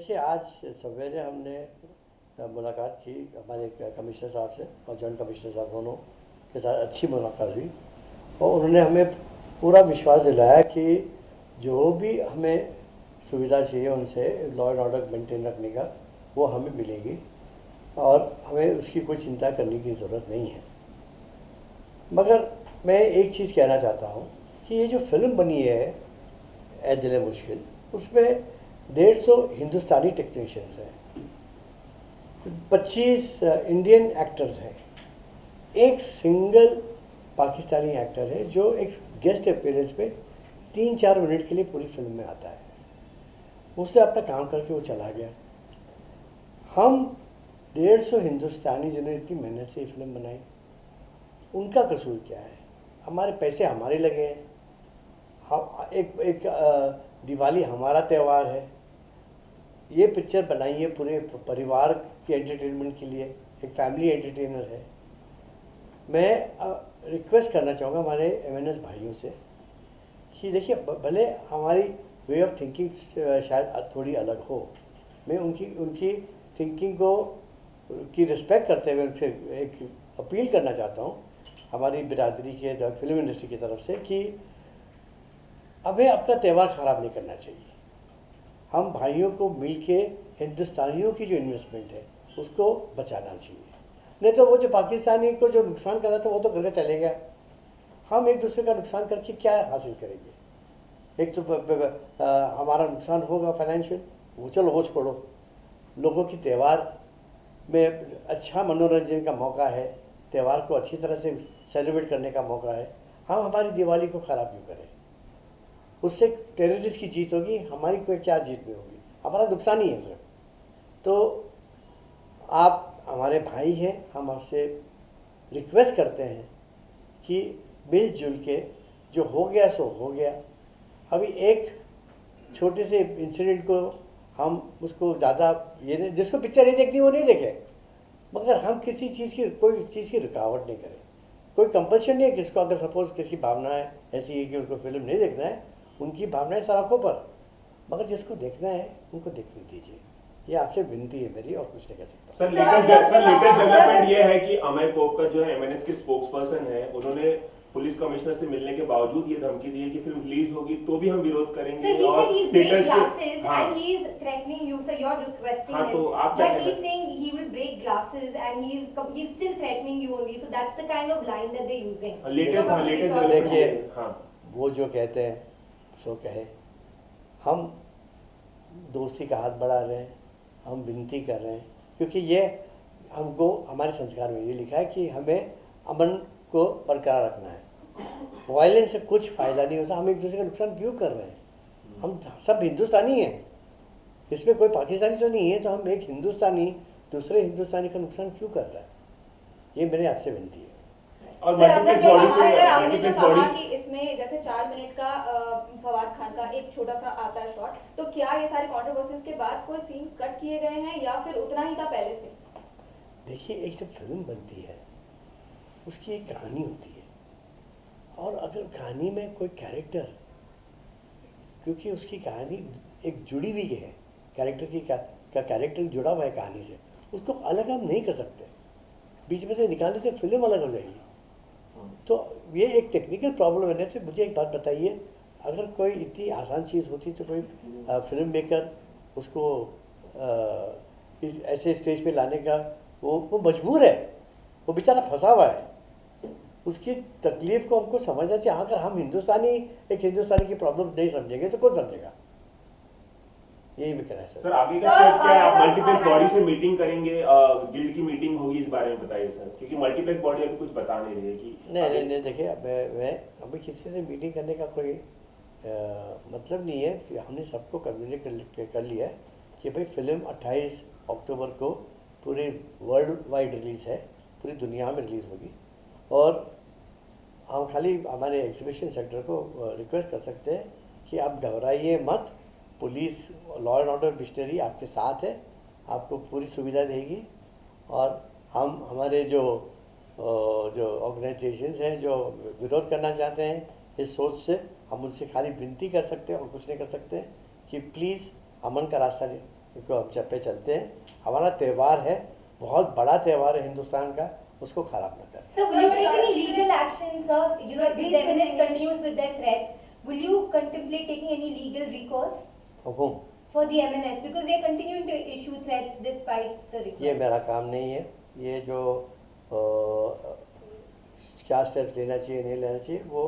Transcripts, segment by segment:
देखिए, आज सवेरे हमने मुलाकात की हमारे कमिश्नर साहब से और जॉइंट कमिश्नर साहब दोनों के साथ अच्छी मुलाकात हुई और उन्होंने हमें पूरा विश्वास दिलाया कि जो भी हमें सुविधा चाहिए उनसे लॉ एंड ऑर्डर मेंटेन रखने का वो हमें मिलेगी और हमें उसकी कोई चिंता करने की ज़रूरत नहीं है। मगर मैं एक चीज़ कहना चाहता हूँ कि ये जो फिल्म बनी है ए दिल मुश्किल, उसमें 150 हिंदुस्तानी टेक्नीशियंस हैं, 25 इंडियन एक्टर्स हैं, एक सिंगल पाकिस्तानी एक्टर है जो एक गेस्ट अपीयरेंस पे 3-4 मिनट के लिए पूरी फिल्म में आता है। उसने अपना काम करके वो चला गया। हम 150 हिंदुस्तानी जिन्होंने इतनी मेहनत से ये फिल्म बनाई, उनका कसूर क्या है? हमारे पैसे हमारे लगे हैं। एक दिवाली हमारा त्यौहार है। ये पिक्चर बनाई है पूरे परिवार के एंटरटेनमेंट के लिए, एक फैमिली एंटरटेनर है। मैं रिक्वेस्ट करना चाहूँगा हमारे एमएनएस भाइयों से कि देखिए, भले हमारी वे ऑफ थिंकिंग शायद थोड़ी अलग हो, मैं उनकी थिंकिंग को की रिस्पेक्ट करते हुए उनसे एक अपील करना चाहता हूँ हमारी बिरादरी के फिल्म इंडस्ट्री की तरफ से कि हमें अपना त्यौहार ख़राब नहीं करना चाहिए। हम भाइयों को मिलके हिंदुस्तानियों की जो इन्वेस्टमेंट है उसको बचाना चाहिए। नहीं तो वो जो पाकिस्तानी को जो नुकसान कर रहा था वो तो करके चले गया। हम एक दूसरे का नुकसान करके क्या हासिल करेंगे? एक तो हमारा नुकसान होगा फाइनेंशियल, वो चलो वो छोड़ो। लोगों की त्यौहार में अच्छा मनोरंजन का मौका है, त्यौहार को अच्छी तरह से सेलिब्रेट करने का मौका है। हम हमारी दिवाली को ख़राब क्यों करें? उससे टेररिस्ट की जीत होगी, हमारी कोई क्या जीत में होगी? हमारा नुकसान ही है सिर्फ। तो आप हमारे भाई हैं, हम आपसे रिक्वेस्ट करते हैं कि मिलजुल के जो हो गया सो हो गया। अभी एक छोटे से इंसिडेंट को हम उसको ज़्यादा ये नहीं, जिसको पिक्चर नहीं देखनी वो नहीं देखे, मगर हम किसी चीज़ की कोई चीज़ की रुकावट नहीं करें। कोई कंपल्शन नहीं है किसको, अगर सपोज किसकी भावनाएं ऐसी है कि उनको फिल्म नहीं देखना है, उनकी भावनाएं सड़कों पर, मगर जिसको देखना है उनको देखने दीजिए। ये आपसे विनती है मेरी, और कुछ नहीं कह सकता। सर लेटेस्ट डेवलपमेंट ये है कि अमय कोपकर जो है एमएनएस के स्पोक्स पर्सन है, उन्होंने पुलिस कमिश्नर से मिलने के बावजूद ये धमकी दी है कि फिल्म रिलीज होगी तो भी हम विरोध करेंगे। और theatres and he is threatening you, sir. You're requesting him, तो आप क्या but कहते he's saying he will break glasses and he's still threatening you only. So that's the kind of line that they're using. Latest देखिए, हाँ, वो जो कहते हैं सो कहे। हम दोस्ती का हाथ बढ़ा रहे हैं, हम विनती कर रहे हैं, क्योंकि ये हमको हमारे संस्कार में ये लिखा है कि हमें अमन को बरकरार रखना है। वायलेंस से कुछ फ़ायदा नहीं होता। हम एक दूसरे का नुकसान क्यों कर रहे हैं? हम सब हिंदुस्तानी हैं, इसमें कोई पाकिस्तानी तो नहीं है। तो हम एक हिंदुस्तानी दूसरे हिंदुस्तानी का नुकसान क्यों कर रहा है? ये मेरे आपसे विनती है। और मल्टीप्लेक्स बॉडी से आपने जो कहा कि इसमें जैसे 4 मिनट का फवाद खान का एक छोटा सा आता है शॉट, तो क्या ये सारे कंट्रोवर्सीज के बाद कोई सीन कट किए गए हैं या फिर उतना ही था पहले से? देखिए, एक जब फिल्म बनती है उसकी एक कहानी होती है, और अगर कहानी में कोई कैरेक्टर, क्योंकि उसकी कहानी एक जुड़ी हुई है, कैरेक्टर की का कैरेक्टर जुड़ा हुआ है कहानी से, उसको अलग हम नहीं कर सकते। बीच में से निकालने से फिल्म अलग हो जाएगी। तो ये एक टेक्निकल प्रॉब्लम है। तो मुझे एक बात बताइए, अगर कोई इतनी आसान चीज़ होती तो कोई फिल्म मेकर उसको ऐसे स्टेज पे लाने का वो मजबूर है, वो बेचारा फंसा हुआ है। उसकी तकलीफ को हमको समझना चाहिए। अगर हम एक हिंदुस्तानी की प्रॉब्लम नहीं समझेंगे तो कौन समझेगा? यही भी कहना है सर। आगे का स्टेप क्या है? आप मल्टीप्लेक्स बॉडी से मीटिंग करेंगे, गिल्ड की मीटिंग होगी, इस बारे में बताइए सर, क्योंकि मल्टीप्लेक्स बॉडी अभी कुछ बता नहीं रही है कि नहीं देखिए, मैं अभी किसी से मीटिंग करने का कोई मतलब नहीं है। कि हमने सबको कम्युनिकेट कर लिया है कि भाई फिल्म 28 अक्टूबर को पूरे वर्ल्ड वाइड रिलीज़ है, पूरी दुनिया में रिलीज़ होगी। और हम खाली हमारे एग्जीबिशन सेंटर को रिक्वेस्ट कर सकते हैं कि आप घबराइए मत, police law and order missionary आपके साथ है, आपको पूरी सुविधा देगी। और हम हमारे जो ऑर्गेनाइजेशंस हैं जो विरोध करना चाहते हैं इस सोच से, हम उनसे खाली विनती कर सकते हैं और कुछ नहीं कर सकते कि प्लीज़ अमन का रास्ता उनको हम चप्पे चलते हैं। हमारा त्यौहार है, बहुत बड़ा त्यौहार है हिंदुस्तान का, उसको खराब न करें। So, will you take any legal action, sir? You know, if the MNS continues with their threats, will you contemplate taking any legal recourse For whom? for the MNS because they are continuing to issue threats despite the request? ये मेरा काम नहीं है। ये जो क्या steps लेना चाहिए नहीं लेना चाहिए वो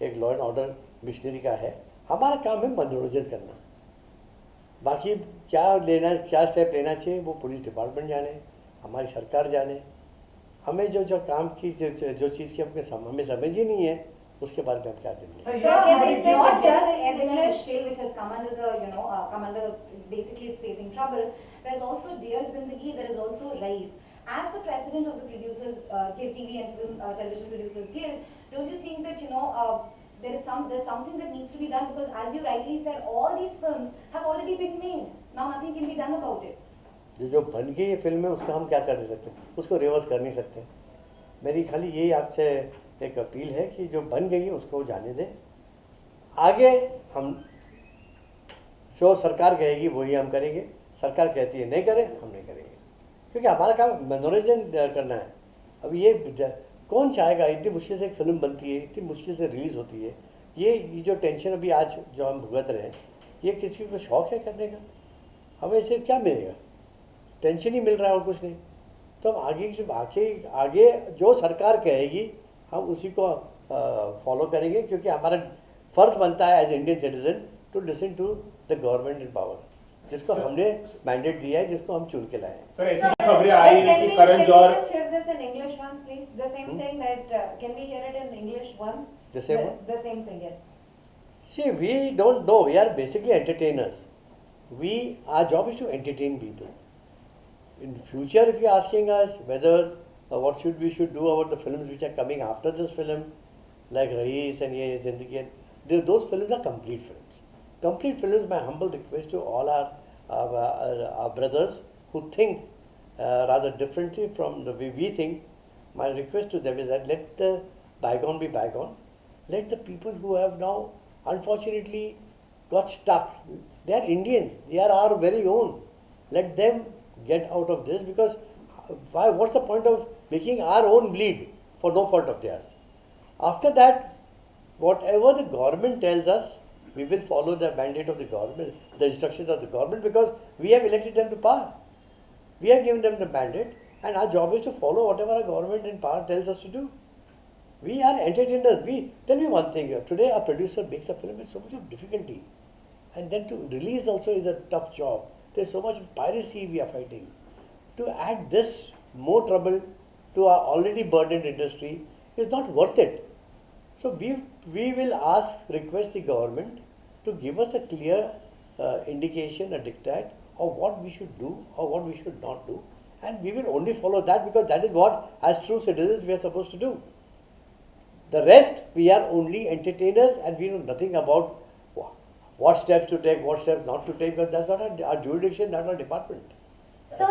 एक लॉ एंड ऑर्डर मिशनरी का है। हमारा काम है मनोरंजन करना। बाकी क्या स्टेप लेना चाहिए वो पुलिस डिपार्टमेंट जाने, हमारी सरकार जाने। हमें जो काम की जो चीज़ की हमें समझ ही नहीं है उसके बारे में हम क्या देंगे। So, it's not just Edin Mushkil, which has come under the, come under the, basically it's facing trouble. There's also Dear Zindagi, there is also Rise. As the president of the Producers Guild, TV and Film Television Producers Guild, don't you think that, there's something that needs to be done because as you rightly said, all these films have already been made. Now nothing can be done about it. जो बन गई ये film है उसका हम क्या कर सकते हैं, उसको रिवर्स कर नहीं सकते। मेरी खाली यही आपसे एक अपील है कि जो बन गई है उसको जाने दें। आगे हम जो सरकार कहेगी वही हम करेंगे, सरकार कहती है नहीं करें हम नहीं करेंगे, क्योंकि हमारा काम मनोरंजन करना है। अब ये कौन चाहेगा, इतनी मुश्किल से एक फिल्म बनती है, इतनी मुश्किल से रिलीज़ होती है, ये जो टेंशन अभी आज जो हम भुगत रहे हैं ये किसी को शौक है करने का? हमें इससे क्या मिलेगा, टेंशन ही मिल रहा है और कुछ नहीं। तो हम आगे जो सरकार कहेगी हम उसी को फॉलो करेंगे, क्योंकि हमारा फ़र्ज बनता है as Indian citizen to listen to the government in power, जिसको हमने मैंडेट दिया है, जिसको हम चुन के लाए हैं। सर ऐसी खबरें आ रही हैं कि Karan Johar Just hear this in English once, please. The same thing that can we hear it in English once? The same one? The same thing, yes. See, we don't know. We are basically entertainers. Our job is to entertain people. In future, if you're asking us whether what we should do about the films which are coming after this film, like Raees and Ye Zindagi, those films are complete films. Complete films. My humble request to all our brothers who think rather differently from the way we think. My request to them is that let the bygone be bygone. Let the people who have now unfortunately got stuck, they are Indians, they are our very own. Let them get out of this, because what's the point of making our own bleed for no fault of theirs? After that, whatever the government tells us, we will follow the mandate of the government, the instructions of the government, because we have elected them to power. We have given them the mandate, and our job is to follow whatever our government in power tells us to do. We are entertainers. Tell me one thing, today a producer makes a film with so much of difficulty, and then to release also is a tough job. There's so much piracy we are fighting. To add this more trouble to our already burdened industry is not worth it. So we will request the government to give us a clear indication, a diktat of what we should do or what we should not do, and we will only follow that, because that is what, as true citizens, we are supposed to do. The rest, we are only entertainers, and we know nothing about what steps to take, what steps not to take, because that's not our jurisdiction, that's our department. Basically,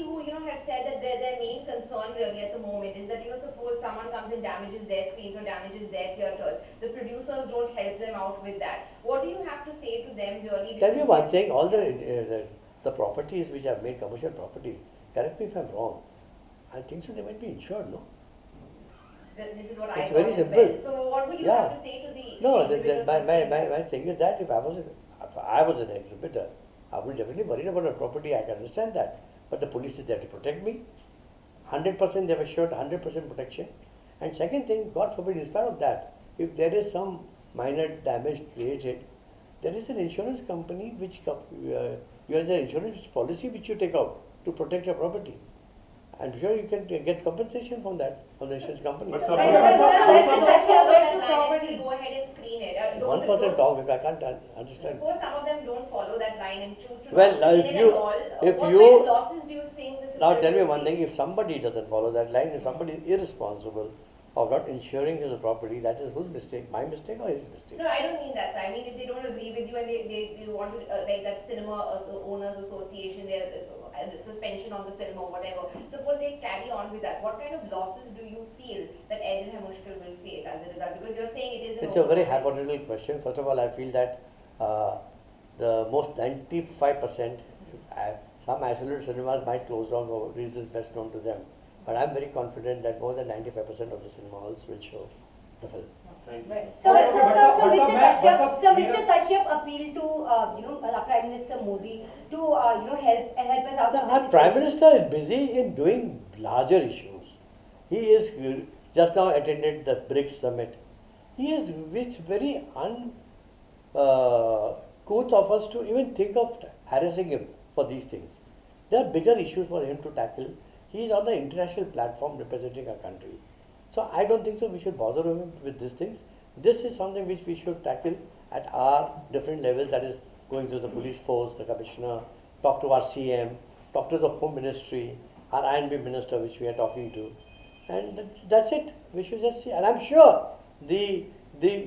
who have said that their main concern really at the moment is that suppose someone comes and damages their screens or damages their theatres, the producers don't help them out with that. What do you have to say to them really? Tell me one thing, all the properties which are made commercial properties, correct me if I'm wrong, I think so they might be insured, no? This is what It's I very thought as simple. well. So what would you Yeah. have to say to the No, individuals who my say- thing is that if I was an exhibitor, I would definitely worry about a property, I can understand that. But the police is there to protect me. 100% they have assured 100% protection. And second thing, God forbid, in spite of that, if there is some minor damage created, there is an insurance company which, you have the insurance policy which you take out to protect your property. I'm sure you can get compensation from that, from the insurance company. But So, sir, let's also- just follow that to line and property. still go ahead and screen it. Don't One the person clothes- talk, I can't understand. Suppose some of them don't follow that line and choose to Well, not screen if it you- at all. if What you- kind of losses do you think that the Now film tell me will one thing, face? if somebody doesn't follow that line, if somebody is irresponsible of not insuring his property, that is whose mistake? My mistake or his mistake? No, I don't mean that. So I mean if they don't agree with you and they want to like that cinema owners association, their suspension of the film or whatever. Suppose they carry on with that. What kind of losses do you feel that Edin Mushkil will face as a result? Because you're saying it is. It's a very hypothetical question. First of all, I feel that the most 95%, some isolated cinemas might close down for reasons best known to them. But I'm very confident that more than 95% of the cinema halls will show the film. Thank you. Right. So, But- Mr. Kashyap appealed to Prime Minister Modi to help us out. with Our this Prime situation. Minister is busy in doing larger issues. He is just now attended the BRICS summit. He is which very uncouth of us to even think of harassing him for these things. There are bigger issues for him to tackle. He is on the international platform representing our country. So I don't think so we should bother him with these things. This is something which we should tackle at our different levels, that is going to the police force, the commissioner, talk to our CM, talk to the Home Ministry, our INB minister which we are talking to. And that's it. We should just see. And I'm sure the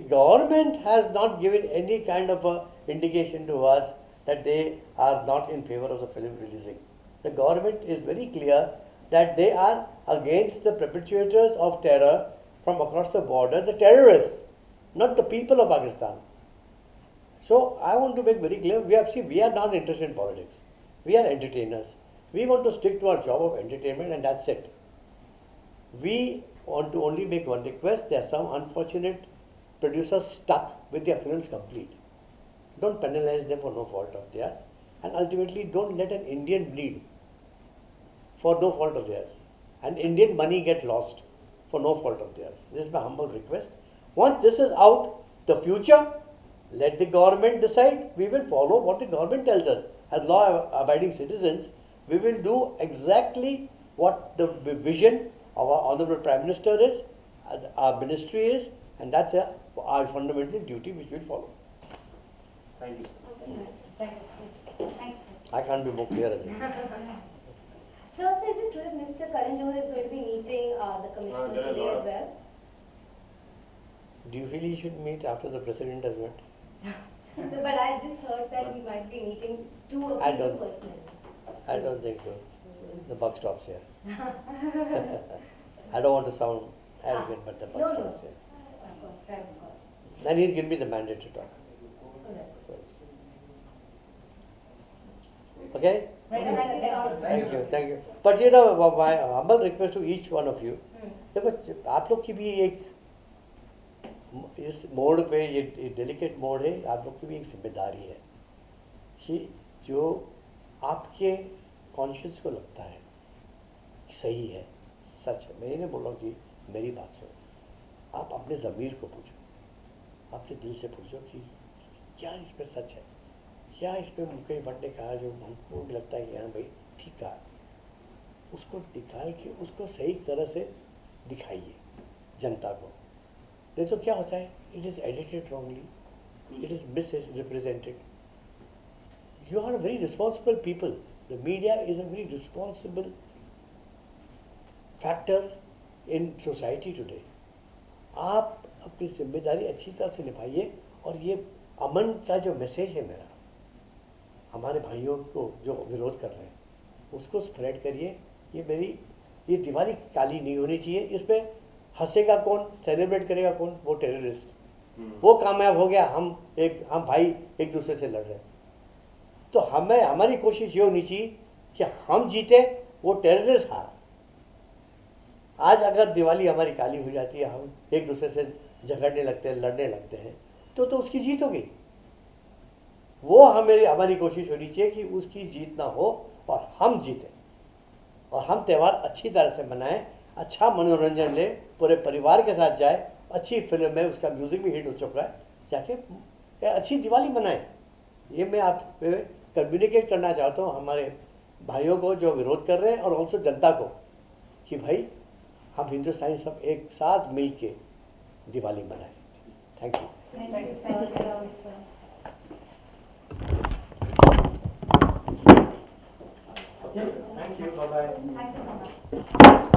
government has not given any kind of a indication to us that they are not in favor of the film releasing. The government is very clear that they are against the perpetrators of terror from across the border, the terrorists, not the people of Pakistan. So I want to make very clear, we are not interested in politics. We are entertainers. We want to stick to our job of entertainment and that's it. We want to only make one request. There are some unfortunate producers stuck with their films complete. Don't penalize them for no fault of theirs, and ultimately don't let an Indian bleed for no fault of theirs, and Indian money get lost for no fault of theirs. This is my humble request. Once this is out, the future, let the government decide. We will follow what the government tells us. As law-abiding citizens, we will do exactly what the vision of our Honorable Prime Minister is, our ministry is, and that's our fundamental duty which we will follow. Thank you. Thank you. Thank you, sir. I can't be more clear than that. So, is it true that Mr. Karan Johar is going to be meeting the commissioner there are today lot as of- well? Do you feel he should meet after the president has met? No, but I just heard that he might be meeting two I people don't- personally. I don't think so. The buck stops here. I don't want to sound arrogant, but the buck No, no. stops here. Of course, fair, of course. And he's given me the mandate to talk. Correct. So it's okay. Right, thank you, sir. Thank you. But you know, my humble request to each one of you, देखो आप लोग की भी एक इस मोड़ पे ये डेलिकेट मोड़ है, आप लोग की भी एक जिम्मेदारी है कि जो आपके कॉन्शियस को लगता है कि सही है, सच है, मैं ये नहीं बोल रहा हूँ कि मेरी बात सुनो, आप अपने ज़मीर को पूछो, अपने दिल से पूछो कि क्या इस पे सच है, क्या इस पे मुकेश भट्ट ने कहा जो हमको भी लगता है कि हाँ भाई ठीक कहा, उसको निकाल के उसको सही तरह से दिखाइए जनता को। नहीं तो क्या होता है, it is edited wrongly, it is misrepresented. You are very responsible people, the media is a very responsible factor in society today. आप अपनी जिम्मेदारी अच्छी तरह से निभाइए और ये अमन का जो मैसेज है मेरा हमारे भाइयों को जो विरोध कर रहे हैं उसको स्प्रेड करिए। ये दिवाली काली नहीं होनी चाहिए, इस पे हंसेगा कौन, सेलिब्रेट करेगा कौन, वो टेररिस्ट, वो कामयाब हो गया, हम भाई एक दूसरे से लड़ रहे हैं। तो हमारी कोशिश ये होनी चाहिए कि हम जीते, वो टेररिस्ट हारा। आज अगर दिवाली हमारी काली हो जाती है, हम एक दूसरे से झगड़ने लगते हैं, लड़ने लगते हैं, तो उसकी जीत हो गई। वो हमारी कोशिश होनी चाहिए कि उसकी जीत ना हो और हम जीतें और हम त्यौहार अच्छी तरह से मनाएं, अच्छा मनोरंजन ले, पूरे परिवार के साथ जाए, अच्छी फिल्म है, उसका म्यूज़िक भी हिट हो चुका है, जाके अच्छी दिवाली मनाएं। ये मैं आप कम्युनिकेट करना चाहता हूँ हमारे भाइयों को जो विरोध कर रहे हैं और ऑल्सो जनता को कि भाई हम हिंदुस्तानी सब एक साथ मिल के दिवाली मनाएं। Thank you. Thank you, sir. Thank you. Bye-bye. Thank you so much.